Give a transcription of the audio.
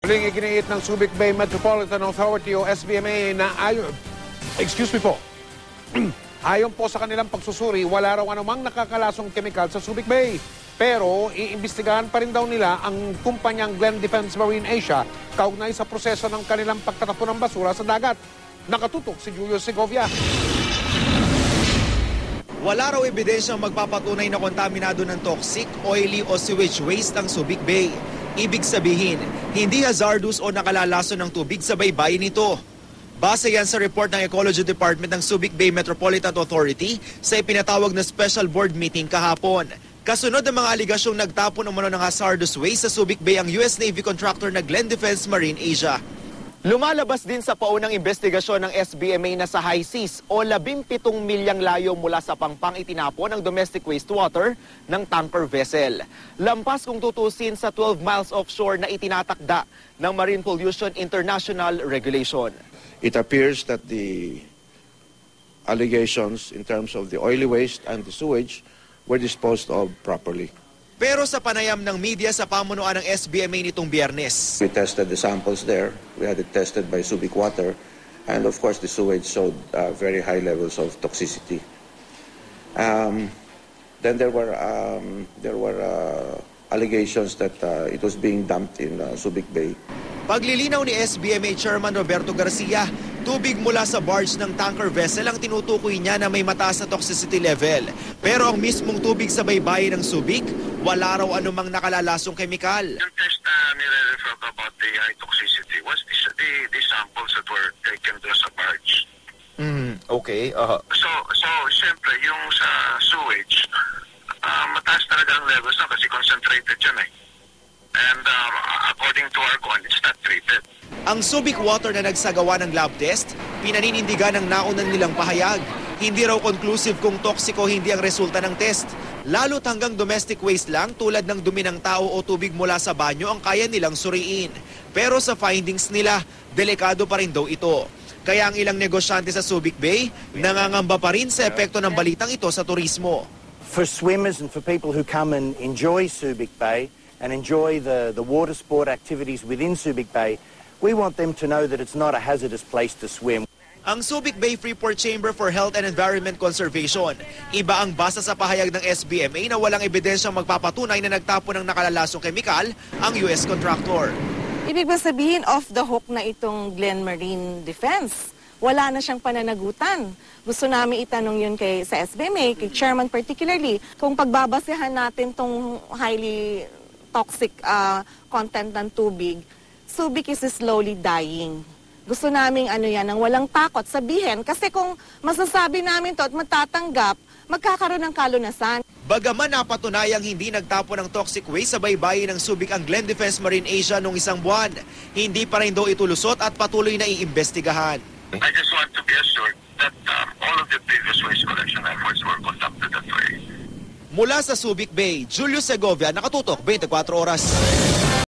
Muling iginiit ng Subic Bay Metropolitan Authority o SBMA na ayon po sa kanilang pagsusuri, wala raw anumang nakakalasong kemikal sa Subic Bay. Pero iimbestigahan pa rin daw nila ang kumpanyang Glen Defense Marine Asia kaugnay sa proseso ng kanilang pagtatapon ng basura sa dagat. Nakatutok si Julio Segovia. Wala raw ebidensyang magpapatunay na kontaminado ng toxic, oily o sewage waste ang Subic Bay. Ibig sabihin, hindi hazardous o nakalalaso ng tubig sa baybayin nito. Base yan sa report ng Ecology Department ng Subic Bay Metropolitan Authority sa ipinatawag na special board meeting kahapon. Kasunod ng mga aligasyong nagtapon umano ng hazardous waste sa Subic Bay ang US Navy contractor na Glen Defense Marine Asia. Lumalabas din sa paunang investigasyon ng SBMA na sa high seas o 17 milyang layo mula sa Pangpang itinapon ang domestic wastewater ng tanker vessel. Lampas kung tutusin sa 12 miles offshore na itinatakda ng Marine Pollution International Regulation. It appears that the allegations in terms of the oily waste and the sewage were disposed of properly. Pero sa panayam ng media sa pamunuan ng SBMA nitong Biyernes, We tested the samples there. We had it tested by Subic Water. And of course, the sewage showed very high levels of toxicity. Then there were allegations that it was being dumped in Subic Bay. paglilinaw ni SBMA Chairman Roberto Garcia, tubig mula sa barge ng tanker vessel ang tinutukoy niya na may mataas na toxicity level. Pero ang mismong tubig sa baybayin ng Subic, wala raw anumang nakalalasong kemikal. Yung test na nire-refer about the high toxicity was the samples that were taken doon sa barge. Okay. So siyempre, yung sa sewage, mataas talaga ang levels na kasi concentrated yun eh. And according to our con, it's not treated. Ang Subic Water na nagsagawa ng lab test, pinaninindigan ng naunang nilang pahayag. Hindi raw conclusive kung toxic o hindi ang resulta ng test. Lalo't hanggang domestic waste lang tulad ng dumi ng tao o tubig mula sa banyo ang kaya nilang suriin. Pero sa findings nila, delikado pa rin daw ito. Kaya ang ilang negosyante sa Subic Bay, nangangamba pa rin sa epekto ng balitang ito sa turismo. For swimmers and for people who come and enjoy Subic Bay and enjoy the water sport activities within Subic Bay, we want them to know that it's not a hazardous place to swim. Ang Subic Bay Freeport Chamber for Health and Environment Conservation, iba ang basa sa pahayag ng SBMA na walang ebidensyang magpapatunay na nagtapon ng nakalalasong kemikal ang US contractor. Ibig ba sabihin off the hook na itong Glen Marine Defense? Wala na siyang pananagutan. Gusto namin itanong yun sa SBMA, kay Chairman particularly, kung pagbabasehan natin tong highly toxic content ng tubig, Subic is slowly dying. Gusto namin nang walang takot sabihin, kasi kung masasabi namin to at matatanggap, magkakaroon ng kalunasan. Bagaman napatunayang hindi nagtapon ng toxic waste sa baybayin ng Subic ang Glen Defense Marine Asia noong isang buwan, hindi pa rin daw itulusot at patuloy na iimbestigahan. I just want to be assured that all of the previous waste collection efforts were conducted that way. Mula sa Subic Bay, Julio Segovia, Nakatutok, 24 Oras.